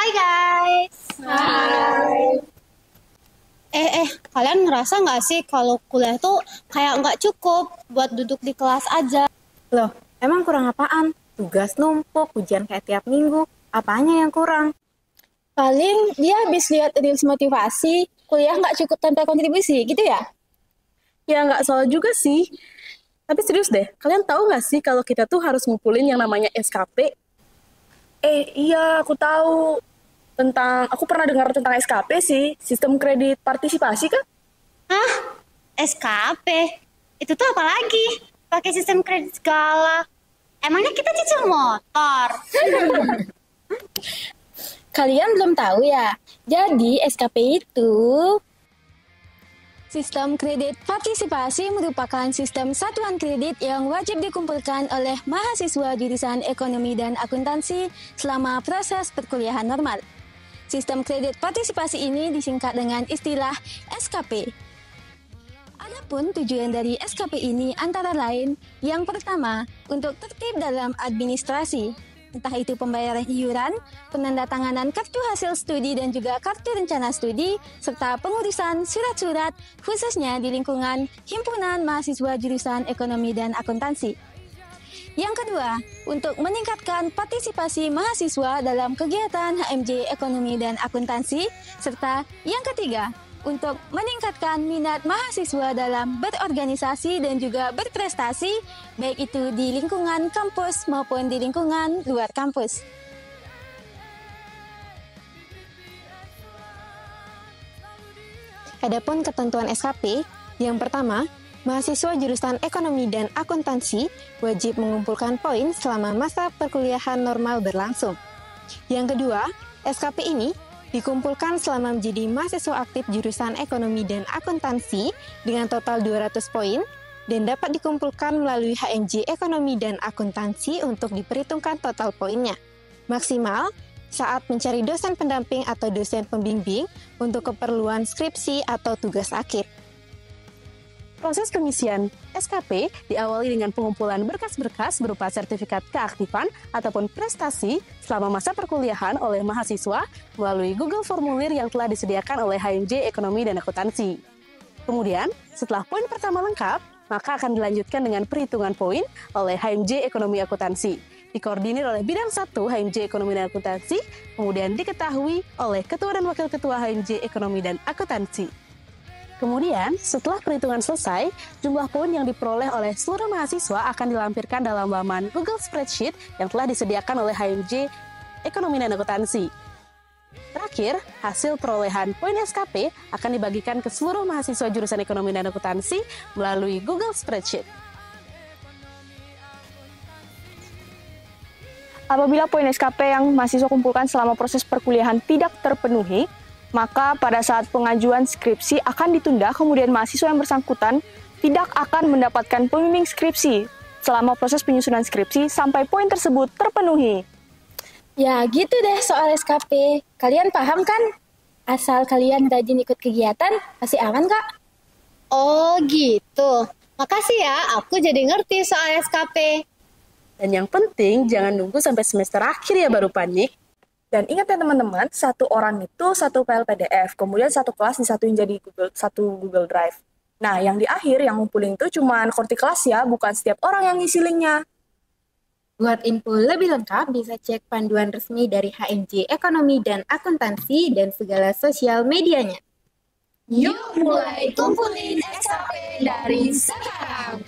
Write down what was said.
Hai guys. Hai. Kalian ngerasa nggak sih kalau kuliah tuh kayak nggak cukup buat duduk di kelas aja? Loh, emang kurang apaan? Tugas numpuk, ujian kayak tiap minggu. Apanya yang kurang? Paling dia habis lihat reels motivasi, kuliah nggak cukup tanpa kontribusi, gitu ya? Ya nggak salah juga sih. Tapi serius deh, kalian tahu nggak sih kalau kita tuh harus ngumpulin yang namanya SKP? Iya, aku tahu. Aku pernah dengar tentang SKP sih, sistem kredit partisipasi kan? Hah? SKP? Itu tuh apa lagi? Pakai sistem kredit segala. Emangnya kita cicil motor? Kalian belum tahu ya? Jadi SKP itu Sistem kredit partisipasi merupakan sistem satuan kredit yang wajib dikumpulkan oleh mahasiswa jurusan ekonomi dan akuntansi selama proses perkuliahan normal. Sistem kredit partisipasi ini disingkat dengan istilah SKP. Adapun tujuan dari SKP ini antara lain, yang pertama, untuk tertib dalam administrasi, entah itu pembayaran iuran, penandatanganan kartu hasil studi dan juga kartu rencana studi, serta pengurusan surat-surat khususnya di lingkungan Himpunan Mahasiswa Jurusan Ekonomi dan Akuntansi. Yang kedua, untuk meningkatkan partisipasi mahasiswa dalam kegiatan HMJ Ekonomi dan Akuntansi, serta yang ketiga, untuk meningkatkan minat mahasiswa dalam berorganisasi dan juga berprestasi, baik itu di lingkungan kampus maupun di lingkungan luar kampus. Adapun ketentuan SKP, yang pertama, mahasiswa jurusan ekonomi dan akuntansi wajib mengumpulkan poin selama masa perkuliahan normal berlangsung. Yang kedua, SKP ini dikumpulkan selama menjadi mahasiswa aktif jurusan ekonomi dan akuntansi dengan total 200 poin dan dapat dikumpulkan melalui HMJ ekonomi dan akuntansi untuk diperhitungkan total poinnya. Maksimal saat mencari dosen pendamping atau dosen pembimbing untuk keperluan skripsi atau tugas akhir. Proses pengisian SKP diawali dengan pengumpulan berkas-berkas berupa sertifikat keaktifan ataupun prestasi selama masa perkuliahan oleh mahasiswa melalui Google Formulir yang telah disediakan oleh HMJ Ekonomi dan Akuntansi. Kemudian, setelah poin pertama lengkap, maka akan dilanjutkan dengan perhitungan poin oleh HMJ Ekonomi Akuntansi. Dikoordinir oleh Bidang 1 HMJ Ekonomi dan Akuntansi, kemudian diketahui oleh Ketua dan Wakil Ketua HMJ Ekonomi dan Akuntansi. Kemudian, setelah perhitungan selesai, jumlah poin yang diperoleh oleh seluruh mahasiswa akan dilampirkan dalam laman Google Spreadsheet yang telah disediakan oleh HMJ Ekonomi dan Akuntansi. Terakhir, hasil perolehan poin SKP akan dibagikan ke seluruh mahasiswa jurusan Ekonomi dan Akuntansi melalui Google Spreadsheet. Apabila poin SKP yang mahasiswa kumpulkan selama proses perkuliahan tidak terpenuhi, maka pada saat pengajuan skripsi akan ditunda, kemudian mahasiswa yang bersangkutan tidak akan mendapatkan pembimbing skripsi selama proses penyusunan skripsi sampai poin tersebut terpenuhi. ya gitu deh soal SKP. Kalian paham kan? Asal kalian rajin ikut kegiatan, pasti aman kak? Oh gitu. Makasih ya, aku jadi ngerti soal SKP. Dan yang penting, jangan nunggu sampai semester akhir ya baru panik. Dan ingat ya teman-teman, satu orang itu satu file PDF, kemudian satu kelas disatuin jadi satu Google Drive. Nah, yang di akhir yang ngumpulin itu cuma korti kelas ya, bukan setiap orang yang ngisi linknya. Buat info lebih lengkap bisa cek panduan resmi dari HMJ Ekonomi dan Akuntansi dan segala sosial medianya. Yuk mulai kumpulin SKP dari sekarang!